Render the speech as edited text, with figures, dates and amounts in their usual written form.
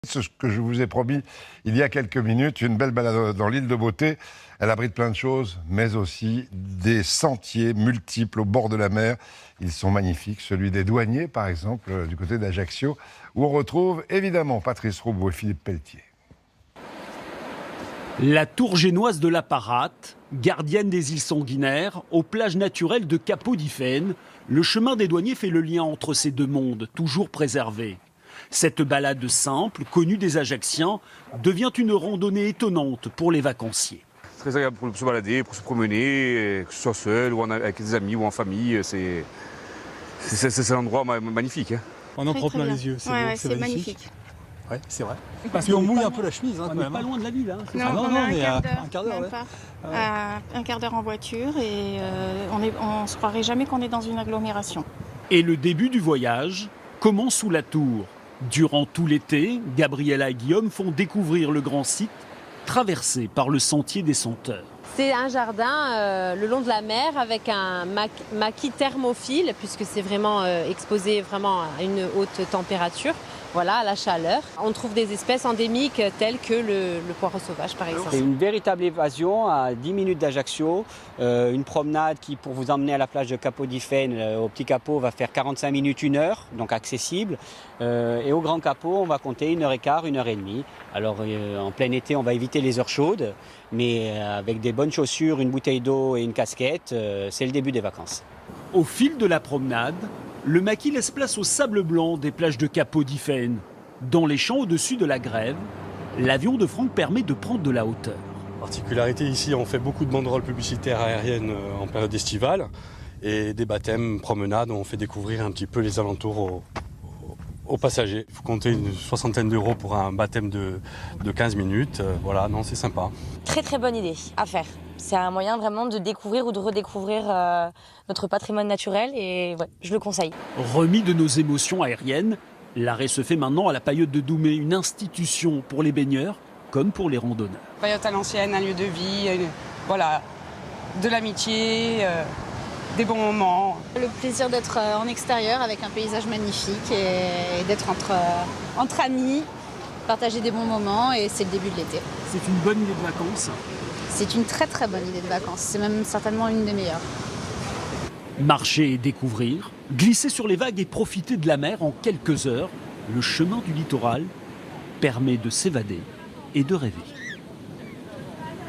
Ce que je vous ai promis il y a quelques minutes, une belle balade dans l'île de Beauté. Elle abrite plein de choses, mais aussi des sentiers multiples au bord de la mer. Ils sont magnifiques. Celui des douaniers, par exemple, du côté d'Ajaccio, où on retrouve évidemment Patrice Roux et Philippe Pelletier. La tour génoise de la Parate, gardienne des îles Sanguinaires, aux plages naturelles de Capodifène, le chemin des douaniers fait le lien entre ces deux mondes, toujours préservés. Cette balade simple, connue des Ajacciens, devient une randonnée étonnante pour les vacanciers. Très agréable pour se balader, pour se promener, que ce soit seul ou avec des amis ou en famille. C'est un endroit magnifique. Hein. On en prend plein les yeux, c'est magnifique. Ouais, c'est vrai. Parce qu'on mouille un peu la chemise. Hein, on n'est pas loin de la ville. Hein, non, on est à un quart d'heure. Un quart d'heure en voiture et on ne se croirait jamais qu'on est dans une agglomération. Et le début du voyage commence sous la tour. Durant tout l'été, Gabriella et Guillaume font découvrir le grand site, traversé par le sentier des Senteurs. C'est un jardin le long de la mer avec un maquis thermophile, puisque c'est vraiment exposé vraiment à une haute température, voilà, à la chaleur. On trouve des espèces endémiques telles que le poireau sauvage, par exemple. C'est une véritable évasion à 10 minutes d'Ajaccio, une promenade qui, pour vous emmener à la plage de Capodifène, au Petit Capot, va faire 45 minutes, 1 heure, donc accessible. Et au Grand Capot, on va compter 1h15, 1h30. Alors en plein été, on va éviter les heures chaudes, mais avec des bonnes chaussures, une bouteille d'eau et une casquette, c'est le début des vacances. Au fil de la promenade, le maquis laisse place au sable blanc des plages de Capodifène. Dans les champs au-dessus de la Grève, l'avion de Franck permet de prendre de la hauteur. Particularité ici, on fait beaucoup de banderoles publicitaires aériennes en période estivale et des baptêmes, promenades, on fait découvrir un petit peu les alentours aux passagers. Il faut compter une soixantaine d'euros pour un baptême de 15 minutes. Voilà, non, c'est sympa. Très très bonne idée à faire. C'est un moyen vraiment de découvrir ou de redécouvrir notre patrimoine naturel et ouais, je le conseille. Remis de nos émotions aériennes, l'arrêt se fait maintenant à la Paillote de Doumé, une institution pour les baigneurs comme pour les randonneurs. Paillote à l'ancienne, un lieu de vie, voilà, de l'amitié, des bons moments. Le plaisir d'être en extérieur avec un paysage magnifique et d'être entre amis, partager des bons moments et c'est le début de l'été. C'est une bonne idée de vacances. C'est une très très bonne idée de vacances, c'est même certainement une des meilleures. Marcher et découvrir, glisser sur les vagues et profiter de la mer en quelques heures, le chemin du littoral permet de s'évader et de rêver.